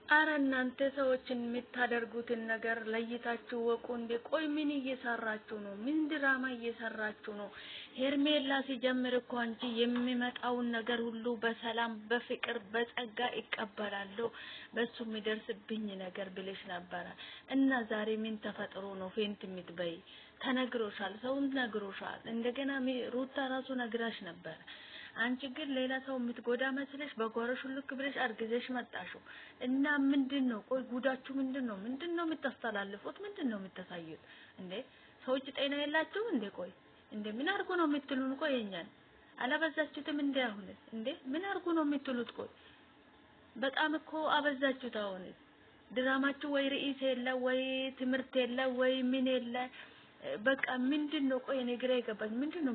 አረ እናንተ ሰዎችን የምታደርጉትን ነገር ለይታችሁ ወቁ እንዴ። ቆይ ምን እየሰራችሁ ነው? ምን ድራማ እየሰራችሁ ነው? ሄርሜላ ሲጀምር እኮ አንቺ የሚመጣውን ነገር ሁሉ በሰላም በፍቅር በጸጋ ይቀበላለሁ በሱ የሚደርስብኝ ነገር ብለሽ ነበር እና ዛሬ ምን ተፈጥሮ ነው ፌንት የምትበይ? ተነግሮሻል፣ ሰው ነግሮሻል። እንደገና ሩታ ራሱ ነግራሽ ነበር። አንቺ ግን ሌላ ሰው የምትጎዳ መስለሽ በጓሮሽ ልክ ብለሽ አርግዘሽ መጣሽው እና ምንድነው? ቆይ ጉዳችሁ ምንድነው? ምንድነው የምታስተላልፉት? ምንድነው የምታሳዩት እንዴ? ሰዎች ጤና የላችሁም እንዴ? ቆይ እንዴ ምን አርጉ ነው የምትሉን? ቆይ የኛን አላበዛችሁትም እንዴ? አሁንስ እንዴ ምን አርጉ ነው የምትሉት? ቆይ በጣም እኮ አበዛችሁት። አሁን ድራማችሁ ወይ ርዕስ የለ ወይ ትምህርት የለ ወይ ምን የለ። በቃ ምንድነው? ቆይ እኔ ግራ ይገባኝ። ምንድነው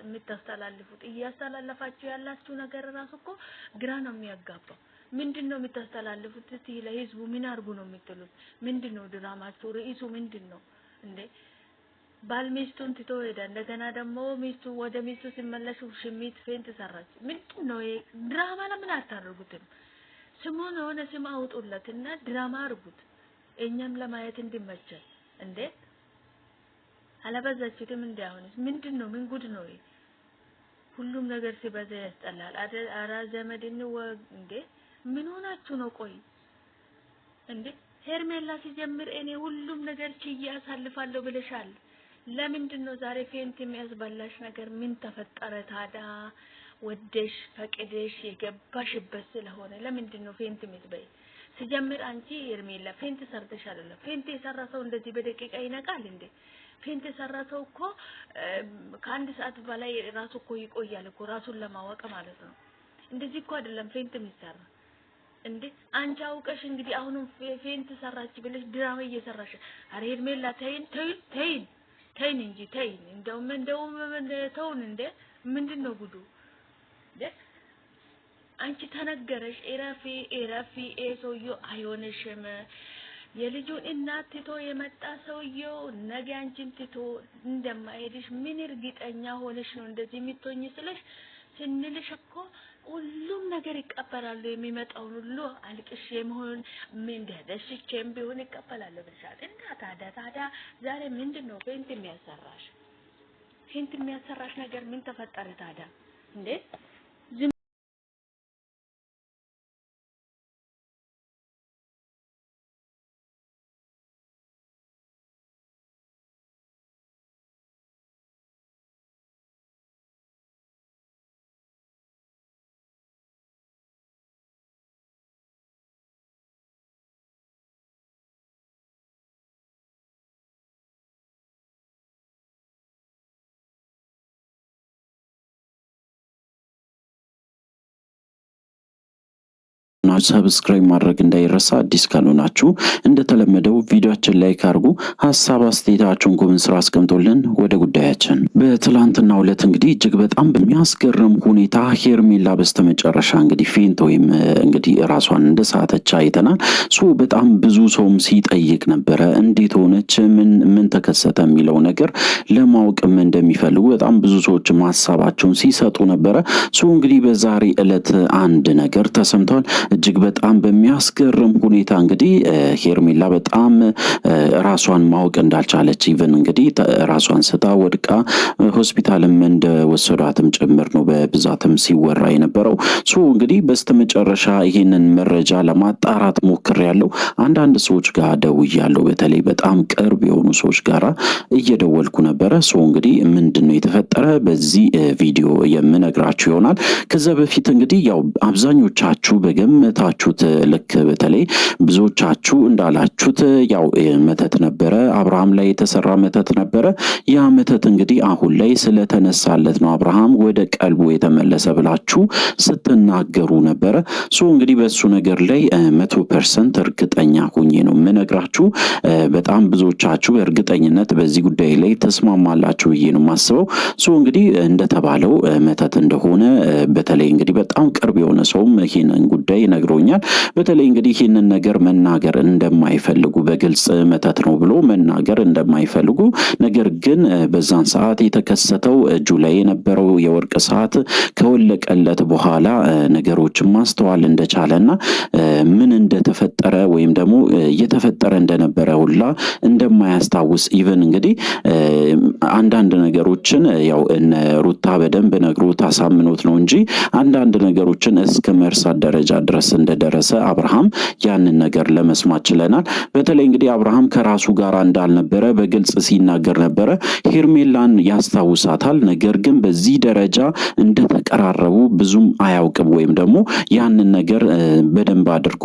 የምታስተላልፉት? እያስተላለፋችሁ ያላችሁ ነገር ራሱ እኮ ግራ ነው የሚያጋባው። ምንድነው የምታስተላልፉት? እስቲ ለህዝቡ ምን አርጉ ነው የምትሉት? ምንድነው ድራማችሁ? ርዕሱ ምንድነው እንዴ? ባል ሚስቱን ትቶ ሄደ። እንደገና ደግሞ ሚስቱ ወደ ሚስቱ ሲመለሱ ሽሚት ፌንት ሰራች። ምንድነው ይሄ ድራማ? ለምን አታደርጉትም? ስሙን ሆነ ስም አውጡለትና ድራማ አርጉት፣ እኛም ለማየት እንዲመቸን እንዴ። አላበዛችሁትም እንዴ? አሁንስ ምንድነው? ምን ጉድ ነው ይሄ? ሁሉም ነገር ሲበዛ ያስጠላል። አራ ዘመድን እንዴ ምን ሆናችሁ ነው? ቆይ እንዴ ሄርሜላ ሲጀምር እኔ ሁሉም ነገር ችዬ አሳልፋለሁ ብለሻል። ለምንድነው ዛሬ ፌንት የሚያስበላሽ ነገር? ምን ተፈጠረ ታዲያ? ወደሽ ፈቅደሽ የገባሽበት ስለሆነ ለምንድነው ፌንት የምትበይ? ሲጀምር አንቺ ሄርሜላ ፌንት ሰርተሽ አይደለም። ፌንት የሰራ ሰው እንደዚህ በደቂቃ ይነቃል እንዴ? ፌንት የሰራ ሰው እኮ ከአንድ ሰዓት በላይ ራሱ እኮ ይቆያል እኮ ራሱን ለማወቅ ማለት ነው። እንደዚህ እኮ አይደለም ፌንት የሚሰራ እንዴ። አንቺ አውቀሽ እንግዲህ አሁንም ፌንት ሰራች ብለሽ ድራማ እየሰራሽ። አረ ሄርሜላ ተይን እንጂ ተይን። እንደውም ተውን እንዴ። ምንድነው ጉዱ እንዴ? አንቺ ተነገረሽ ኤራፊ ሰውዬው አይሆንሽም። የልጁን እናት ትቶ የመጣ ሰውዬው ነገ አንቺን ትቶ እንደማይሄድሽ ምን እርግጠኛ ሆነሽ ነው እንደዚህ የምትሆኚ? ስለሽ ስንልሽ እኮ ሁሉም ነገር ይቀበላሉ። የሚመጣውን ሁሉ አልቅሽ የመሆን ምን ደደሽቼም ቢሆን ይቀበላሉ ብቻ። እና ታዲያ ዛሬ ምንድነው ፌንት የሚያሰራሽ? ፌንት የሚያሰራሽ ነገር ምን ተፈጠረ ታዲያ እንዴ? ሰብስክራይብ ማድረግ እንዳይረሳ። አዲስ ካልሆናችሁ እንደተለመደው ቪዲዮአችን ላይክ አድርጉ። ሐሳብ አስተያየታችሁን ኮሜንት ስራ አስቀምጡልን። ወደ ጉዳያችን በትላንትናው ዕለት እንግዲህ እጅግ በጣም በሚያስገርም ሁኔታ ሄርሜላ በስተመጨረሻ እንግዲህ ፌንት ወይም እንግዲህ ራሷን እንደሳተች አይተናል። በጣም ብዙ ሰውም ሲጠይቅ ነበረ እንዴት ሆነች፣ ምን ተከሰተ የሚለው ነገር ለማወቅም እንደሚፈልጉ በጣም ብዙ ሰዎች ሐሳባቸውን ሲሰጡ ነበረ። እንግዲህ በዛሬ ዕለት አንድ ነገር ተሰምቷል። እጅግ በጣም በሚያስገርም ሁኔታ እንግዲህ ሄርሜላ በጣም ራሷን ማወቅ እንዳልቻለች ኢቭን እንግዲህ ራሷን ስታ ወድቃ ሆስፒታልም እንደወሰዷትም ጭምር ነው በብዛትም ሲወራ የነበረው። እንግዲህ በስተመጨረሻ ይሄንን መረጃ ለማጣራት ሞክሬያለሁ። አንዳንድ ሰዎች ጋር ደውያለሁ። በተለይ በጣም ቅርብ የሆኑ ሰዎች ጋራ እየደወልኩ ነበረ። እንግዲህ ምንድነው የተፈጠረ በዚህ ቪዲዮ የምነግራችሁ ይሆናል። ከዛ በፊት እንግዲህ ያው አብዛኞቻችሁ በገመታችሁት ልክ በተለይ ብዙዎቻችሁ እንዳላችሁት ያው መተት ነበረ፣ አብርሃም ላይ የተሰራ መተት ነበረ። ያ መተት እንግዲህ አሁን ላይ ስለተነሳለት ነው አብርሃም ወደ ቀልቡ የተመለሰ ብላችሁ ስትናገሩ ነበረ። እንግዲህ በሱ ነገር ላይ 100% እርግጠኛ ሆኜ ነው የምነግራችሁ። በጣም ብዙዎቻችሁ በእርግጠኝነት በዚህ ጉዳይ ላይ ተስማማላችሁ ብዬ ነው የማስበው። እንግዲህ እንደተባለው መተት እንደሆነ በተለይ እንግዲህ በጣም ቅርብ የሆነ ሰውም ይሄንን ጉዳይ ነግሮኛል። በተለይ እንግዲህ ይህንን ነገር መናገር እንደማይፈልጉ በግልጽ መተት ነው ብሎ መናገር እንደማይፈልጉ ነገር ግን በዛን ሰዓት የተከሰተው እጁ ላይ የነበረው የወርቅ ሰዓት ከወለቀለት በኋላ ነገሮችን ማስተዋል እንደቻለና ምን እንደተፈጠረ ወይም ደግሞ እየተፈጠረ እንደነበረ ሁላ እንደማያስታውስ ኢቭን እንግዲህ አንዳንድ ነገሮችን ያው እነ ሩታ በደንብ ነግሮት አሳምኖት ነው እንጂ አንዳንድ ነገሮችን እስከ መርሳት ደረጃ ድረስ እንደደረሰ አብርሃም ያንን ነገር ለመስማት ችለናል። በተለይ እንግዲህ አብርሃም ከራሱ ጋር እንዳልነበረ በግልጽ ሲናገር ነበረ። ሄርሜላን ያስታውሳታል፣ ነገር ግን በዚህ ደረጃ እንደተቀራረቡ ብዙም አያውቅም ወይም ደግሞ ያንን ነገር በደንብ አድርጎ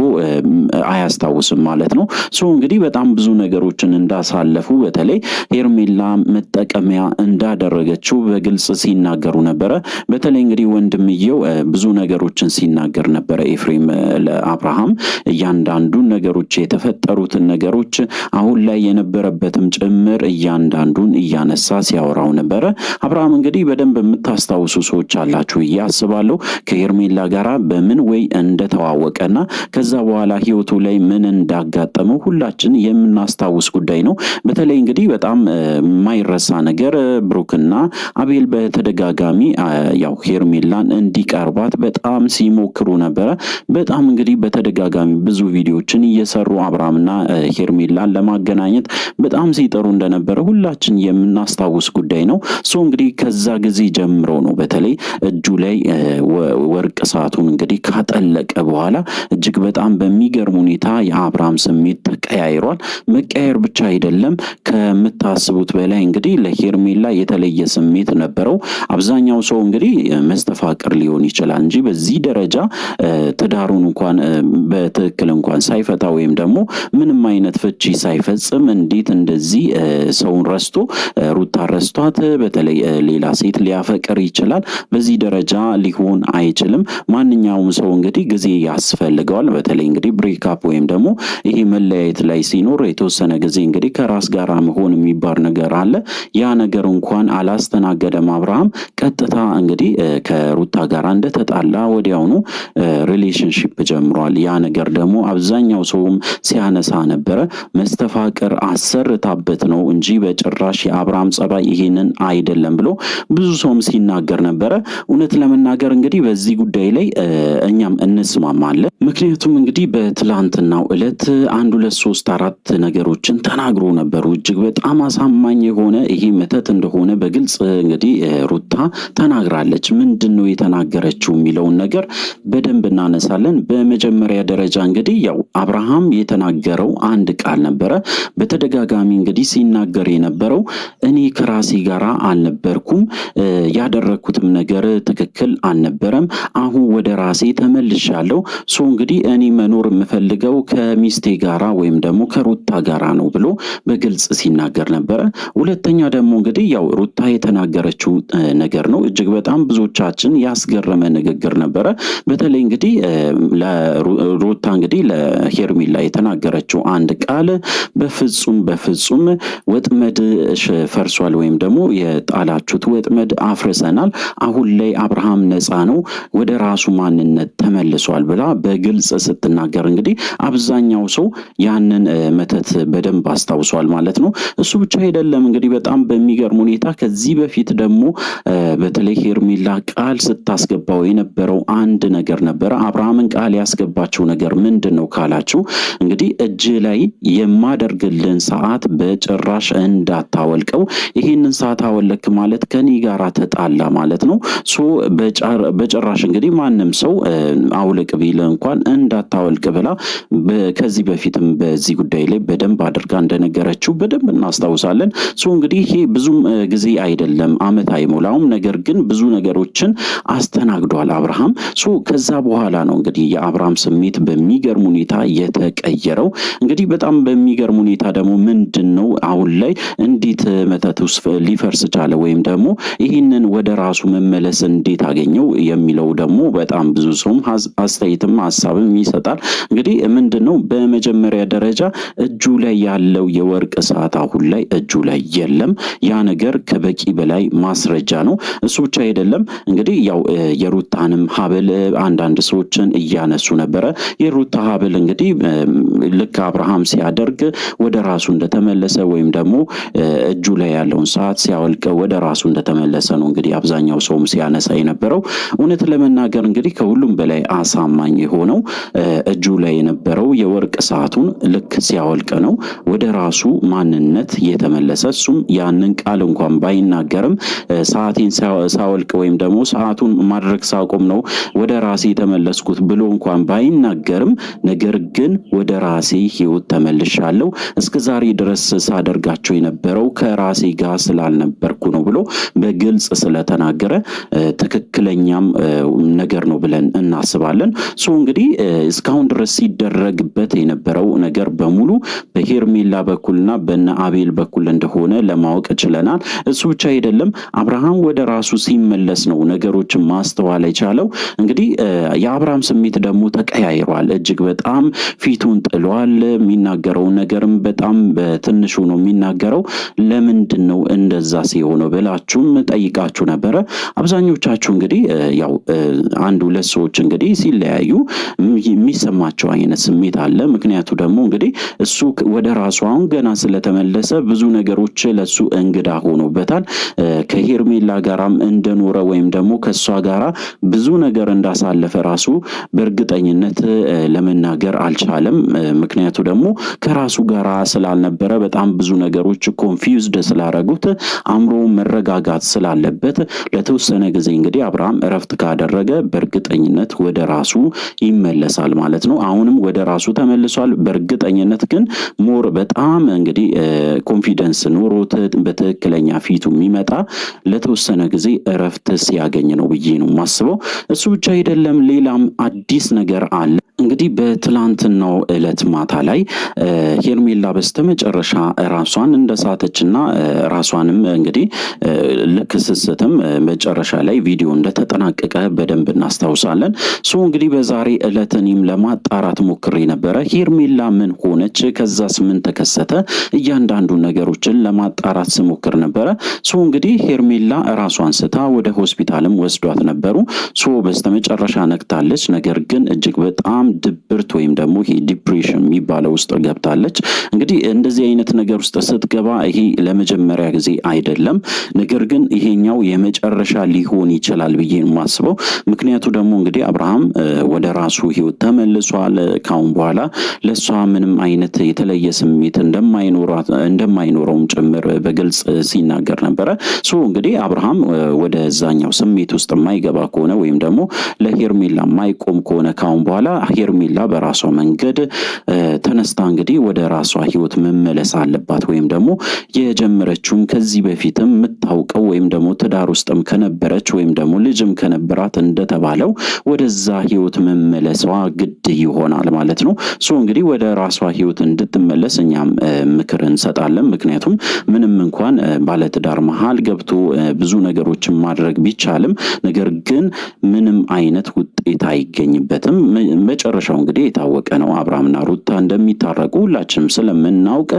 አያስታውስም ማለት ነው። እንግዲህ በጣም ብዙ ነገሮችን እንዳሳለፉ በተለይ ሄርሜላ መጠቀሚያ እንዳደረገችው በግልጽ ሲናገሩ ነበረ። በተለይ እንግዲህ ወንድምየው ብዙ ነገሮችን ሲናገር ነበረ ኤፍሬም ለአብርሃም እያንዳንዱን ነገሮች የተፈጠሩትን ነገሮች አሁን ላይ የነበረበትም ጭምር እያንዳንዱን እያነሳ ሲያወራው ነበረ። አብርሃም እንግዲህ በደንብ የምታስታውሱ ሰዎች አላችሁ እያስባለሁ ከሄርሜላ ጋራ በምን ወይ እንደተዋወቀና ከዛ በኋላ ህይወቱ ላይ ምን እንዳጋጠመው ሁላችን የምናስታውስ ጉዳይ ነው። በተለይ እንግዲህ በጣም የማይረሳ ነገር ብሩክና አቤል በተደጋጋሚ ያው ሄርሜላን እንዲቀርባት በጣም ሲሞክሩ ነበረ። በጣም እንግዲህ በተደጋጋሚ ብዙ ቪዲዮዎችን እየሰሩ አብርሃምና ሄርሜላን ለማገናኘት በጣም ሲጠሩ እንደነበረ ሁላችን የምናስታውስ ጉዳይ ነው። እንግዲህ ከዛ ጊዜ ጀምሮ ነው በተለይ እጁ ላይ ወርቅ ሰዓቱን እንግዲህ ካጠለቀ በኋላ እጅግ በጣም በሚገርም ሁኔታ የአብርሃም ስሜት ተቀያይሯል። መቀየር ብቻ አይደለም ከምታስቡት በላይ እንግዲህ ለሄርሜላ የተለየ ስሜት ነበረው። አብዛኛው ሰው እንግዲህ መስተፋቅር ሊሆን ይችላል እንጂ በዚህ ደረጃ ትዳሩን እንኳን በትክክል እንኳን ሳይፈታ ወይም ደግሞ ምንም አይነት ፍቺ ሳይፈጽም እንዴት እንደዚህ ሰውን ረስቶ ሩታ ረስቷት በተለይ ሌላ ሴት ሊያፈቅር ይችላል? በዚህ ደረጃ ሊሆን አይችልም። ማንኛውም ሰው እንግዲህ ጊዜ ያስፈልገዋል። በተለይ እንግዲህ ብሬክአፕ ወይም ደግሞ ይሄ መለያየት ላይ ሲኖር የተወሰነ ጊዜ እንግዲህ ከራስ ጋር መሆን የሚባል ነገር አለ። ያ ነገር እንኳን አላስተናገደም አብርሃም። ቀጥታ እንግዲህ ከሩታ ጋር እንደተጣላ ወዲያውኑ ሪሌሽንሺፕ ጀምሯል። ያ ነገር ደግሞ አብዛኛው ሰውም ሲያነሳ ነበረ። መስተፋቅር አሰርታበት ነው እንጂ በጭራሽ የአብርሃም ጸባይ ይሄንን አይደለም ብሎ ብዙ ሰውም ሲናገር ነበረ። እውነት ለመናገር እንግዲህ በዚህ ጉዳይ ላይ እኛም እንስማማለን። ምክንያቱም እንግዲህ በትላንትናው ዕለት 1 2 3 4 ነገሮችን ተናግሮ ነበሩ። እጅግ በጣም አሳማኝ የሆነ ይሄ መተት እንደሆነ በግልጽ እንግዲህ ሩታ ተናግራለች። ምንድነው የተናገረችው የሚለውን ነገር በደንብ እናነሳለን። በመጀመሪያ ደረጃ እንግዲህ ያው አብርሃም የተናገረው አንድ ቃል ነበረ። በተደጋጋሚ እንግዲህ ሲናገር የነበረው እኔ ከራሴ ጋራ አልነበርኩም፣ ያደረኩትም ነገር ትክክል አልነበረም፣ አሁን ወደ ራሴ ተመልሻለሁ። እንግዲህ እኔ መኖር የምፈልገው ከሚስቴ ጋራ ወይም ደግሞ ከሩታ ጋራ ነው ብሎ በግልጽ ሲናገር ነበረ። ሁለተኛ ደግሞ እንግዲህ ያው ሩታ የተናገረችው ነገር ነው። እጅግ በጣም ብዙዎቻችን ያስገረመ ንግግር ነበረ። በተለይ እንግዲህ ሩታ እንግዲህ ለሄርሜላ የተናገረችው አንድ ቃል በፍጹም ወጥመድ ፈርሷል ወይም ደግሞ የጣላችሁት ወጥመድ አፍርሰናል፣ አሁን ላይ አብርሃም ነፃ ነው፣ ወደ ራሱ ማንነት ተመልሷል ብላ በግልጽ ስትናገር እንግዲህ አብዛኛው ሰው ያንን መተት በደንብ አስታውሷል ማለት ነው። እሱ ብቻ አይደለም እንግዲህ በጣም በሚገርም ሁኔታ ከዚህ በፊት ደግሞ በተለይ ሄርሜላ ቃል ስታስገባው የነበረው አንድ ነገር ነበረ። አብርሃምን ቃል ያስገባቸው ነገር ምንድነው ካላችሁ እንግዲህ እጅ ላይ የማደርግልን ሰዓት በጭራሽ እንዳታወልቀው፣ ይሄንን ሰዓት አወለክ ማለት ከኔ ጋር ተጣላ ማለት ነው። በጭራሽ እንግዲህ ማንም ሰው አውልቅ ቢል እንኳን እንዳታወልቅ ብላ ከዚህ በፊትም በዚህ ጉዳይ ላይ በደንብ አድርጋ እንደነገረችው በደንብ እናስታውሳለን። እንግዲህ ይሄ ብዙም ጊዜ አይደለም፣ አመት አይሞላውም። ነገር ግን ብዙ ነገሮችን አስተናግዷል አብርሃም። ከዛ በኋላ ነው እንግዲህ የአብርሃም ስሜት በሚገርም ሁኔታ የተቀየረው። እንግዲህ በጣም በሚገርም ሁኔታ ደግሞ ምንድነው አሁን ላይ እንዴት መተት ውስጥ ሊፈርስ ቻለ ወይም ደግሞ ይህንን ወደ ራሱ መመለስ እንዴት አገኘው የሚለው ደግሞ በጣም ብዙ ሰውም አስተያየትም ሐሳብም ይሰጣል። እንግዲህ ምንድነው በመጀመሪያ ደረጃ እጁ ላይ ያለው የወርቅ ሰዓት አሁን ላይ እጁ ላይ የለም። ያ ነገር ከበቂ በላይ ማስረጃ ነው። እሱ ብቻ አይደለም እንግዲህ ያው የሩታንም ሀብል አንዳንድ ሰዎችን ሀብሏን እያነሱ ነበረ። የሩታ ሀብል እንግዲህ ልክ አብርሃም ሲያደርግ ወደ ራሱ እንደተመለሰ ወይም ደግሞ እጁ ላይ ያለውን ሰዓት ሲያወልቅ ወደ ራሱ እንደተመለሰ ነው እንግዲህ አብዛኛው ሰውም ሲያነሳ የነበረው። እውነት ለመናገር እንግዲህ ከሁሉም በላይ አሳማኝ የሆነው እጁ ላይ የነበረው የወርቅ ሰዓቱን ልክ ሲያወልቅ ነው ወደ ራሱ ማንነት የተመለሰ። እሱም ያንን ቃል እንኳን ባይናገርም ሰዓቴን ሳወልቅ ወይም ደግሞ ሰዓቱን ማድረግ ሳቆም ነው ወደ ራሴ የተመለስኩት ብሎ እንኳን ባይናገርም ነገር ግን ወደ ራሴ ህይወት ተመልሻለሁ፣ እስከ ዛሬ ድረስ ሳደርጋቸው የነበረው ከራሴ ጋር ስላልነበርኩ ነው ብሎ በግልጽ ስለተናገረ ትክክለኛም ነገር ነው ብለን እናስባለን። እንግዲህ እስካሁን ድረስ ሲደረግበት የነበረው ነገር በሙሉ በሄርሜላ በኩልና በነ አቤል በኩል እንደሆነ ለማወቅ ችለናል። እሱ ብቻ አይደለም፣ አብርሃም ወደ ራሱ ሲመለስ ነው ነገሮችን ማስተዋል የቻለው። እንግዲህ የአብርሃም ስሜት ደግሞ ተቀያይሯል። እጅግ በጣም ፊቱን ጥሏል። የሚናገረው ነገርም በጣም በትንሹ ነው የሚናገረው። ለምንድን ነው እንደዛ ሲሆነው ብላችሁም ጠይቃችሁ ነበረ። አብዛኞቻችሁ እንግዲህ ያው አንድ ሁለት ሰዎች እንግዲህ ሲለያዩ የሚሰማቸው አይነት ስሜት አለ። ምክንያቱ ደግሞ እንግዲህ እሱ ወደ ራሱ አሁን ገና ስለተመለሰ ብዙ ነገሮች ለሱ እንግዳ ሆኖበታል። ከሄርሜላ ጋራም እንደኖረ ወይም ደግሞ ከሷ ጋራ ብዙ ነገር እንዳሳለፈ ራሱ በእርግጠኝነት ለመናገር አልቻለም። ምክንያቱ ደግሞ ከራሱ ጋራ ስላልነበረ በጣም ብዙ ነገሮች ኮንፊውዝድ ስላረጉት አእምሮ መረጋጋት ስላለበት ለተወሰነ ጊዜ እንግዲህ አብርሃም እረፍት ካደረገ በእርግጠኝነት ወደ ራሱ ይመለሳል ማለት ነው። አሁንም ወደ ራሱ ተመልሷል። በእርግጠኝነት ግን ሞር በጣም እንግዲህ ኮንፊደንስ ኖሮት በትክክለኛ ፊቱ የሚመጣ ለተወሰነ ጊዜ እረፍት ሲያገኝ ነው ብዬ ነው የማስበው። እሱ ብቻ አይደለም፣ ሌላም አዲስ ነገር አለ። እንግዲህ በትላንትናው ዕለት ማታ ላይ ሄርሜላ በስተመጨረሻ ራሷን እንደሳተችና ራሷንም እንግዲህ ልክ ስትስትም መጨረሻ ላይ ቪዲዮ እንደተጠናቀቀ በደንብ እናስታውሳለን። እንግዲህ በዛሬ ዕለት እኔም ለማጣራት ሞክሬ ነበረ። ሄርሜላ ምን ሆነች? ከዛስ ምን ተከሰተ? እያንዳንዱ ነገሮችን ለማጣራት ስሞክር ነበረ። እንግዲህ ሄርሜላ ራሷን ስታ ወደ ሆስፒታልም ወስዷት ነበሩ። በስተመጨረሻ ነቅታለች። ነገር ግን እጅግ በጣም ድብርት ወይም ደግሞ ይሄ ዲፕሬሽን የሚባለው ውስጥ ገብታለች። እንግዲህ እንደዚህ አይነት ነገር ውስጥ ስትገባ ይሄ ለመጀመሪያ ጊዜ አይደለም። ነገር ግን ይሄኛው የመጨረሻ ሊሆን ይችላል ብዬ የማስበው። ምክንያቱ ደግሞ እንግዲህ አብርሃም ወደ ራሱ ህይወት ተመልሷል። ካሁን በኋላ ለሷ ምንም አይነት የተለየ ስሜት እንደማይኖረውም ጭምር በግልጽ ሲናገር ነበረ። እንግዲህ አብርሃም ወደዛኛው ስሜት ውስጥ የማይገባ ከሆነ ወይም ደግሞ ለሄርሜላ የማይቆም ከሆነ ካሁን በኋላ ሄርሜላ በራሷ መንገድ ተነስታ እንግዲህ ወደ ራሷ ህይወት መመለስ አለባት። ወይም ደግሞ የጀመረችውም ከዚህ በፊትም የምታውቀው ወይም ደግሞ ትዳር ውስጥም ከነበረች ወይም ደግሞ ልጅም ከነበራት እንደተባለው ወደዛ ህይወት መመለሷ ግድ ይሆናል ማለት ነው። እንግዲህ ወደ ራሷ ህይወት እንድትመለስ እኛም ምክር እንሰጣለን። ምክንያቱም ምንም እንኳን ባለትዳር መሃል ገብቶ ብዙ ነገሮችን ማድረግ ቢቻልም ነገር ግን ምንም አይነት ውጤት አይገኝበትም። መጨረሻው እንግዲህ የታወቀ ነው። አብርሃምና ሩታ እንደሚታረቁ ሁላችንም ስለምናውቅ